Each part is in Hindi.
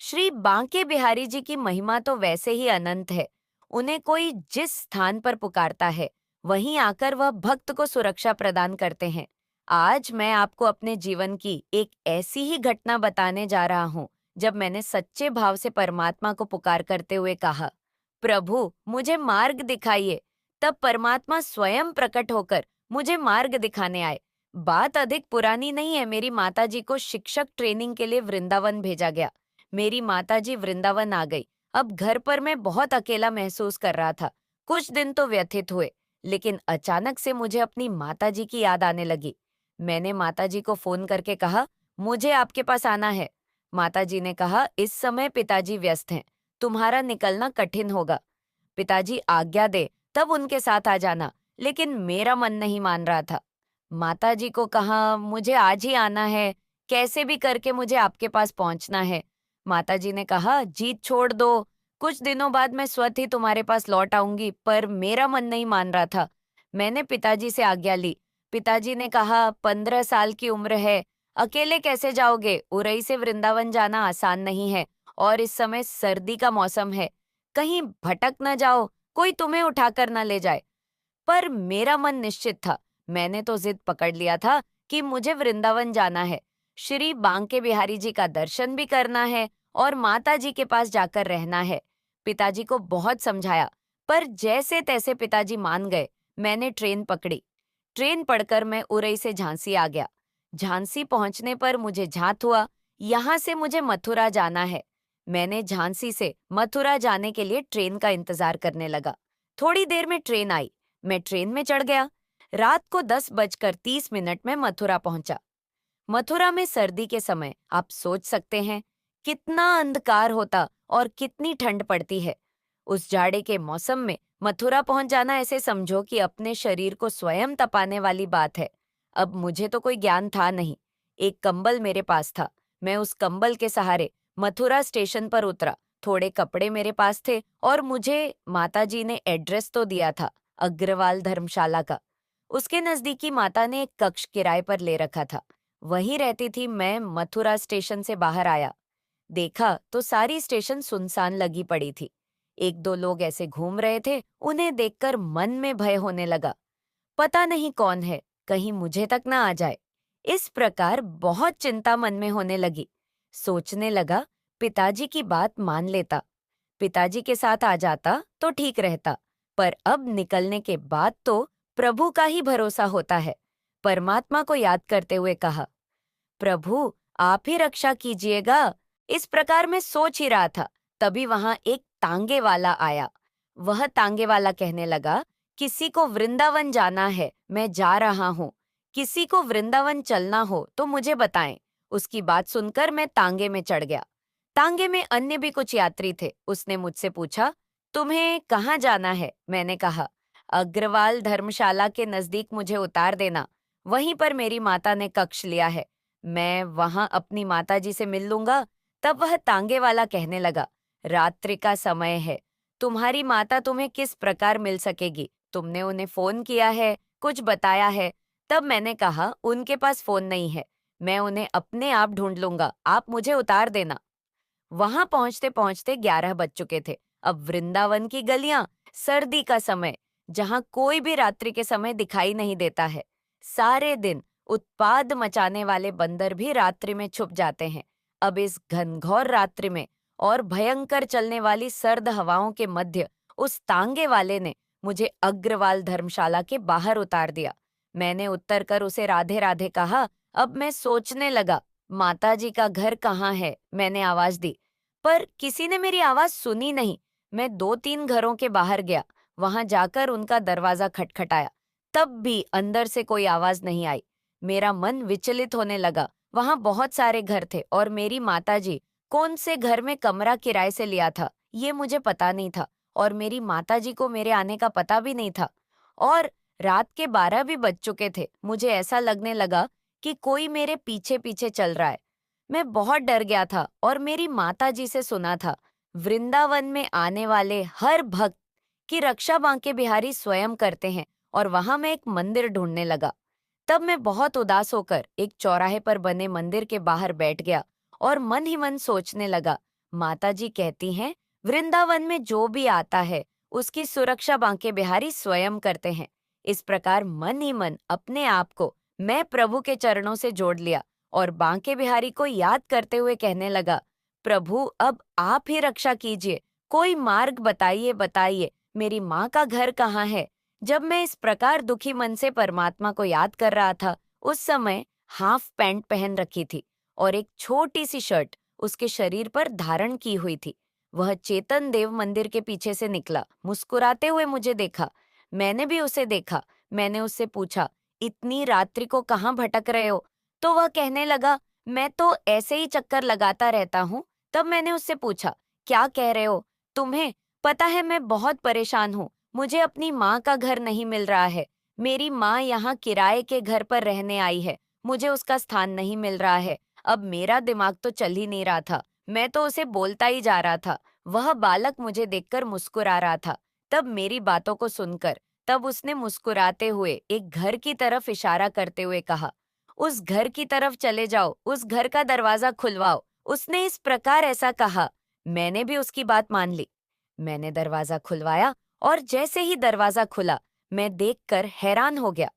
श्री बांके बिहारी जी की महिमा तो वैसे ही अनंत है। उन्हें कोई जिस स्थान पर पुकारता है, वहीं आकर वह भक्त को सुरक्षा प्रदान करते हैं। आज मैं आपको अपने जीवन की एक ऐसी ही घटना बताने जा रहा हूँ, जब मैंने सच्चे भाव से परमात्मा को पुकार करते हुए कहा, प्रभु, मुझे मार्ग दिखाइए। तब परमात्मा स्वयं प्रकट होकर मुझे मार्ग दिखाने आए। बात अधिक पुरानी नहीं है, मेरी माताजी को शिक्षक ट्रेनिंग के लिए वृंदावन भेजा गया। मेरी माताजी वृंदावन आ गई। अब घर पर मैं बहुत अकेला महसूस कर रहा था। कुछ दिन तो व्यथित हुए, लेकिन अचानक से मुझे अपनी माताजी की याद आने लगी। मैंने माताजी को फोन करके कहा, मुझे आपके पास आना है। माताजी ने कहा, इस समय पिताजी व्यस्त हैं, तुम्हारा निकलना कठिन होगा। पिताजी आज्ञा दे तब उनके साथ आ जाना, लेकिन मेरा मन नहीं मान रहा था। माताजी को कहा, मुझे आज ही आना है, कैसे भी करके मुझे आपके पास पहुंचना है। माताजी ने कहा, जीत छोड़ दो, कुछ दिनों बाद मैं स्वतः ही तुम्हारे पास लौट आऊंगी, पर मेरा मन नहीं मान रहा था। मैंने पिताजी से आज्ञा ली। पिताजी ने कहा, 15 साल की उम्र है, अकेले कैसे जाओगे? उरई से वृंदावन जाना आसान नहीं है, और इस समय सर्दी का मौसम है। कहीं भटक न जाओ, कोई तुम्हें उठाकर न ले जाए। पर मेरा मन निश्चित था। मैंने तो जिद पकड़ लिया था कि मुझे वृंदावन जाना है, श्री बांके बिहारी जी का दर्शन भी करना है और माता जी के पास जाकर रहना है। पिताजी को बहुत समझाया, पर जैसे तैसे पिताजी मान गए। मैंने ट्रेन पकड़ी। ट्रेन पढ़कर मैं उरई से झांसी आ गया। झांसी पहुंचने पर मुझे झात हुआ, यहाँ से मुझे मथुरा जाना है। मैंने झांसी से मथुरा जाने के लिए ट्रेन का इंतजार करने लगा। थोड़ी देर में ट्रेन आई। मैं ट्रेन में चढ़ गया। रात को 10:30 में मथुरा पहुंचा। मथुरा में सर्दी के समय आप सोच सकते हैं कितना अंधकार होता और कितनी ठंड पड़ती है। उस जाड़े के मौसम में मथुरा पहुंच जाना, ऐसे समझो कि अपने शरीर को स्वयं तपाने वाली बात है। अब मुझे तो कोई ज्ञान था नहीं। एक कंबल मेरे पास था। मैं उस कंबल के सहारे मथुरा स्टेशन पर उतरा। थोड़े कपड़े मेरे पास थे और मुझे माताजी ने एड्रेस तो दिया था, अग्रवाल धर्मशाला का। उसके नजदीकी माता ने एक कक्ष किराए पर ले रखा था। वहीं रहती थी। मैं मथुरा स्टेशन से बाहर आया, देखा तो सारी स्टेशन सुनसान लगी पड़ी थी। एक दो लोग ऐसे घूम रहे थे, उन्हें देखकर मन में भय होने लगा। पता नहीं कौन है, कहीं मुझे तक ना आ जाए। इस प्रकार बहुत चिंता मन में होने लगी। सोचने लगा, पिताजी की बात मान लेता, पिताजी के साथ आ जाता तो ठीक रहता। पर अब निकलने के बाद तो प्रभु का ही भरोसा होता है। परमात्मा को याद करते हुए कहा, प्रभु, आप ही रक्षा कीजिएगा। इस प्रकार मैं सोच ही रहा था, तभी वहां एक तांगे वाला आया। वह तांगे वाला कहने लगा, किसी को वृंदावन जाना है, मैं जा रहा हूँ। किसी को वृंदावन चलना हो तो मुझे बताएं। उसकी बात सुनकर मैं तांगे में चढ़ गया। तांगे में अन्य भी कुछ यात्री थे। उसने मुझसे पूछा, तुम्हें कहाँ जाना है? मैंने कहा, अग्रवाल धर्मशाला के नजदीक मुझे उतार देना। वहीं पर मेरी माता ने कक्ष लिया है, मैं वहां अपनी माताजी से मिल लूंगा। तब वह तांगे वाला कहने लगा, रात्रि का समय है, तुम्हारी माता तुम्हें किस प्रकार मिल सकेगी? तुमने उन्हें फोन किया है, कुछ बताया है? तब मैंने कहा, उनके पास फोन नहीं है, मैं उन्हें अपने आप ढूंढ लूंगा, आप मुझे उतार देना। वहां पहुंचते पहुंचते 11 बज चुके थे। अब वृंदावन की गलियां, सर्दी का समय, जहां कोई भी रात्रि के समय दिखाई नहीं देता है। सारे दिन उत्पाद मचाने वाले बंदर भी रात्रि में छुप जाते हैं। अब इस घनघोर रात्रि में और भयंकर चलने वाली सर्द हवाओं के मध्य उस तांगे वाले ने मुझे अग्रवाल धर्मशाला के बाहर उतार दिया। मैंने उतर कर उसे राधे राधे कहा। अब मैं सोचने लगा, माताजी का घर कहाँ है? मैंने आवाज दी, पर किसी ने मेरी आवाज सुनी नहीं। मैं 2-3 घरों के बाहर गया। वहां जाकर उनका दरवाजा खटखटाया, तब भी अंदर से कोई आवाज नहीं आई। मेरा मन विचलित होने लगा। वहां बहुत सारे घर थे और मेरी माताजी कौन से घर में कमरा किराए से लिया था, ये मुझे पता नहीं था, और मेरी माताजी को मेरे आने का पता भी नहीं था। और रात के 12 भी बज चुके थे। मुझे ऐसा लगने लगा कि कोई मेरे पीछे पीछे चल रहा है। मैं बहुत डर गया था और मेरी माताजी से सुना था, वृंदावन में आने वाले हर भक्त की रक्षा बांके बिहारी स्वयं करते हैं, और वहां मैं एक मंदिर ढूंढने लगा। तब मैं बहुत उदास होकर एक चौराहे पर बने मंदिर के बाहर बैठ गया और मन ही मन सोचने लगा, माताजी कहती हैं, वृंदावन में जो भी आता है उसकी सुरक्षा बांके बिहारी स्वयं करते हैं। इस प्रकार मन ही मन अपने आप को मैं प्रभु के चरणों से जोड़ लिया और बांके बिहारी को याद करते हुए कहने लगा, प्रभु अब आप ही रक्षा कीजिए, कोई मार्ग बताइए बताइए, मेरी माँ का घर कहाँ है। जब मैं इस प्रकार दुखी मन से परमात्मा को याद कर रहा था, उस समय हाफ पैंट पहन रखी थी और एक छोटी सी शर्ट उसके शरीर पर धारण की हुई थी। वह चेतन देव मंदिर के पीछे से निकला, मुस्कुराते हुए मुझे देखा। मैंने भी उसे देखा। मैंने उससे पूछा, इतनी रात्रि को कहाँ भटक रहे हो? तो वह कहने लगा, मैं तो ऐसे ही चक्कर लगाता रहता हूँ। तब मैंने उससे पूछा, क्या कह रहे हो? तुम्हें पता है मैं बहुत परेशान हूँ। मुझे अपनी माँ का घर नहीं मिल रहा है। मेरी माँ यहाँ किराए के घर पर रहने आई है। मुझे उसका स्थान नहीं मिल रहा है। अब मेरा दिमाग तो चल ही नहीं रहा था। मैं तो उसे बोलता ही जा रहा था। वह बालक मुझे देखकर मुस्कुरा रहा था। तब मेरी बातों को सुनकर तब उसने मुस्कुराते हुए एक घर की तरफ इशारा करते हुए कहा, उस घर की तरफ चले जाओ, उस घर का दरवाजा खुलवाओ। उसने इस प्रकार ऐसा कहा। मैंने भी उसकी बात मान ली। मैंने दरवाजा खुलवाया और जैसे ही दरवाजा खुला, मैं देखकर हैरान हो गया।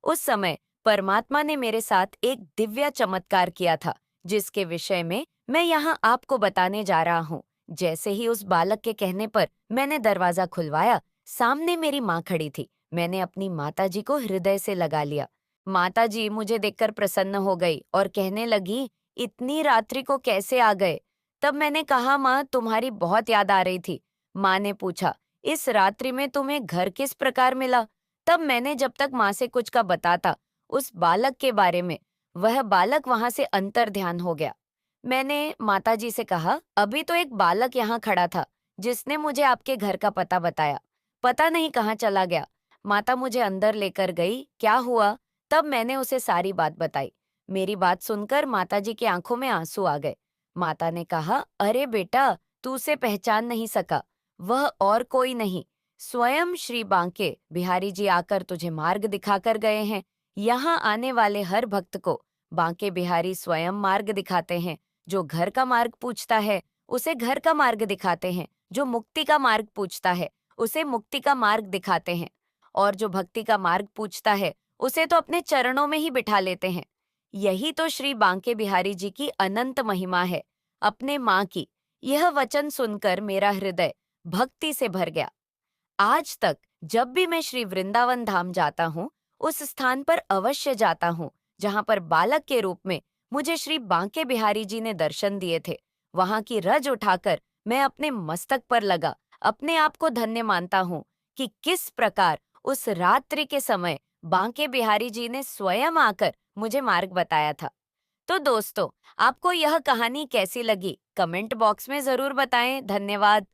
उस समय परमात्मा ने मेरे साथ एक दिव्य चमत्कार किया था, जिसके विषय में मैं यहाँ आपको बताने जा रहा हूँ। जैसे ही उस बालक के कहने पर मैंने दरवाजा खुलवाया, सामने मेरी माँ खड़ी थी। मैंने अपनी माताजी को हृदय से लगा लिया। माताजी मुझे देखकर प्रसन्न हो गई और कहने लगी, इतनी रात्रि को कैसे आ गए? तब मैंने कहा, माँ तुम्हारी बहुत याद आ रही थी। माँ ने पूछा, इस रात्रि में तुम्हें घर किस प्रकार मिला? तब मैंने जब तक माँ से कुछ का बताता उस बालक के बारे में, वह बालक वहां से अंतर ध्यान हो गया। मैंने माताजी से कहा, अभी तो एक बालक यहाँ खड़ा था जिसने मुझे आपके घर का पता बताया। पता नहीं कहाँ चला गया। माता मुझे अंदर लेकर गई। क्या हुआ? तब मैंने उसे सारी बात बताई। मेरी बात सुनकर माताजी की आंखों में आंसू आ गए। माता ने कहा, अरे बेटा, तू उसे पहचान नहीं सका। वह और कोई नहीं, स्वयं श्री बांके बिहारी जी आकर तुझे मार्ग दिखाकर गए हैं। यहाँ आने वाले हर भक्त को बांके बिहारी स्वयं मार्ग दिखाते हैं। जो घर का मार्ग पूछता है उसे घर का मार्ग दिखाते हैं। जो मुक्ति का मार्ग पूछता है उसे मुक्ति का मार्ग दिखाते हैं। और जो भक्ति का मार्ग पूछता है उसे तो अपने चरणों में ही बिठा लेते हैं। यही तो श्री बांके बिहारी जी की अनंत महिमा है, अपने माँ की। यह वचन सुनकर मेरा हृदय भक्ति से भर गया। आज तक जब भी मैं श्री वृंदावन धाम जाता हूँ, उस स्थान पर अवश्य जाता हूँ जहाँ पर बालक के रूप में मुझे श्री बांके बिहारी जी ने दर्शन दिए थे। वहां की रज उठाकर मैं अपने मस्तक पर लगा अपने आप को धन्य मानता हूँ कि किस प्रकार उस रात्रि के समय बांके बिहारी जी ने स्वयं आकर मुझे मार्ग बताया था। तो दोस्तों, आपको यह कहानी कैसी लगी? कमेंट बॉक्स में जरूर बताएं। धन्यवाद।